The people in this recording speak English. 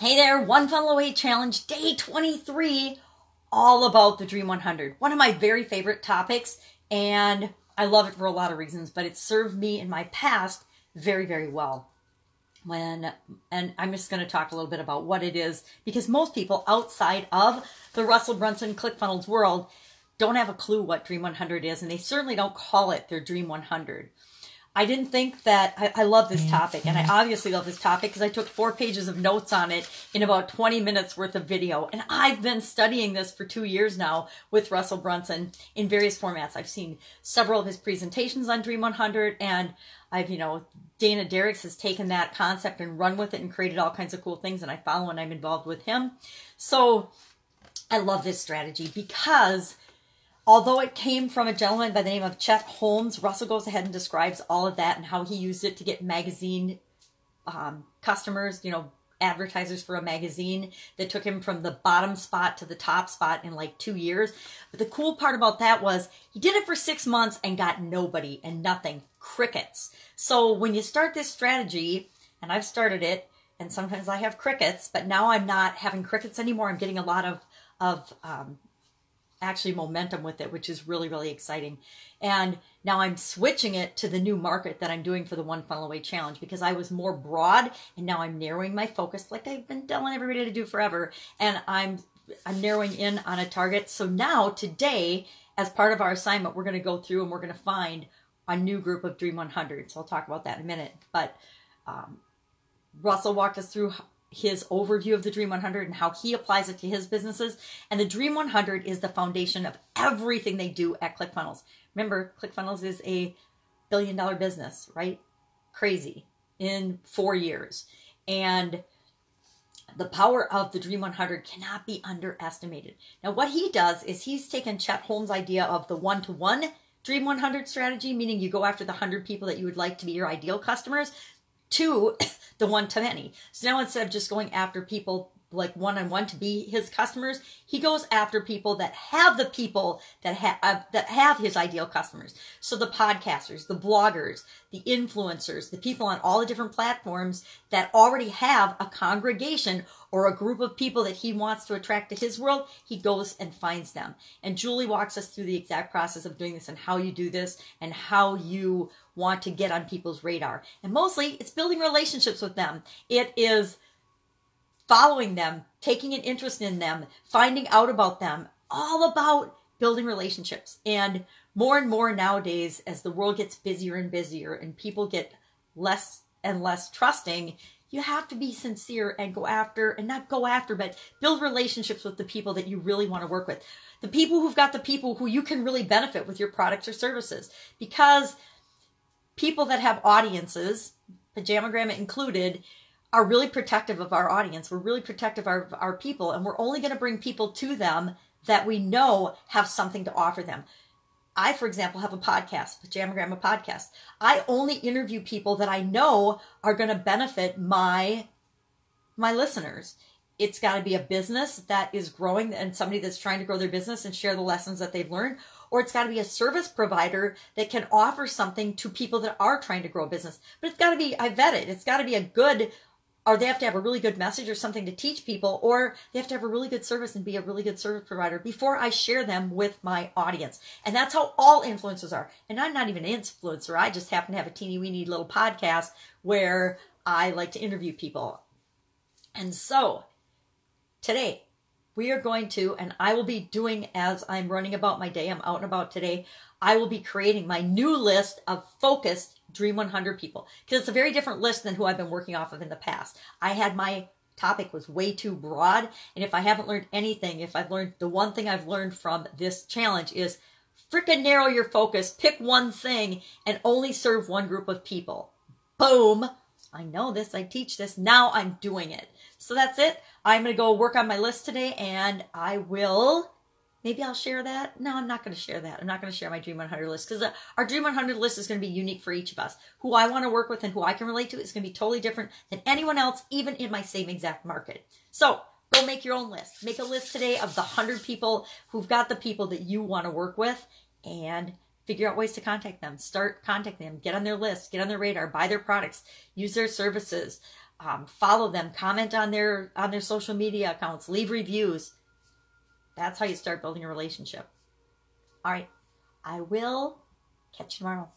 Hey there, One Funnel Away Challenge, day 23, all about the Dream 100. One of my very favorite topics, and I love it for a lot of reasons, but it served me in my past very, very well. And I'm just going to talk a little bit about what it is, because most people outside of the Russell Brunson ClickFunnels world don't have a clue what Dream 100 is, and they certainly don't call it their Dream 100. I didn't think that, I love this topic, and I obviously love this topic because I took 4 pages of notes on it in about 20 minutes worth of video. And I've been studying this for 2 years now with Russell Brunson in various formats. I've seen several of his presentations on Dream 100, and I've, Dana Derricks has taken that concept and run with it and created all kinds of cool things, and I follow and I'm involved with him. So I love this strategy because although it came from a gentleman by the name of Chet Holmes, Russell goes ahead and describes all of that and how he used it to get magazine customers, advertisers for a magazine that took him from the bottom spot to the top spot in like 2 years. But the cool part about that was he did it for 6 months and got nobody and nothing, crickets. So when you start this strategy, and I've started it, and sometimes I have crickets, but now I'm not having crickets anymore. I'm getting a lot of actually momentum with it, which is really, really exciting. And now I'm switching it to the new market that I'm doing for the One Funnel Away Challenge, because I was more broad and now I'm narrowing my focus like I've been telling everybody to do forever. And I'm narrowing in on a target. So now today, as part of our assignment, we're going to go through and we're going to find a new group of Dream 100. So I'll talk about that in a minute. But Russell walked us through his overview of the Dream 100 and how he applies it to his businesses. And the Dream 100 is the foundation of everything they do at ClickFunnels. Remember, ClickFunnels is a billion-dollar business, right? Crazy, in 4 years. And the power of the Dream 100 cannot be underestimated. Now, what he does is he's taken Chet Holmes' idea of the one-to-one Dream 100 strategy, meaning you go after the 100 people that you would like to be your ideal customers, to the one-to-many. So now instead of just going after people like one-on-one to be his customers, he goes after people that have the people that have his ideal customers. So the podcasters, the bloggers, the influencers, the people on all the different platforms that already have a congregation or a group of people that he wants to attract to his world, he goes and finds them. And Julie walks us through the exact process of doing this and how you do this and how you want to get on people's radar. And mostly it's building relationships with them. It is following them, taking an interest in them, finding out about them, all about building relationships. And more nowadays, as the world gets busier and busier and people get less and less trusting, you have to be sincere and but build relationships with the people that you really want to work with. The people who've got the people who you can really benefit with your products or services. Because people that have audiences, Pajamagram included, are really protective of our audience. We're really protective of our people, and we're only going to bring people to them that we know have something to offer them. I, for example, have a podcast, Pajamagram, a podcast. I only interview people that I know are going to benefit my listeners. It's got to be a business that is growing and somebody that's trying to grow their business and share the lessons that they've learned. Or it's got to be a service provider that can offer something to people that are trying to grow a business. But it's got to be, I vet it. It's got to be a good, or they have to have a really good message or something to teach people, or they have to have a really good service and be a really good service provider before I share them with my audience. And that's how all influencers are. And I'm not even an influencer. I just happen to have a teeny weeny little podcast where I like to interview people. And so today we are going to, and I will be doing as I'm running about my day, I'm out and about today, I will be creating my new list of focused Dream 100 people, because it's a very different list than who I've been working off of in the past. I had my topic was way too broad, and if I haven't learned anything, if I've learned, the one thing I've learned from this challenge is frickin' narrow your focus, pick one thing, and only serve one group of people. Boom! I know this, I teach this, now I'm doing it. So that's it. I'm going to go work on my list today, and I will... Maybe I'll share that. No, I'm not going to share that. I'm not going to share my Dream 100 list, because our Dream 100 list is going to be unique for each of us. Who I want to work with and who I can relate to is going to be totally different than anyone else, even in my same exact market. So go make your own list. Make a list today of the 100 people who've got the people that you want to work with, and figure out ways to contact them. Start contacting them. Get on their list. Get on their radar. Buy their products. Use their services. follow them, comment on their social media accounts, leave reviews. That's how you start building a relationship. All right. I will catch you tomorrow.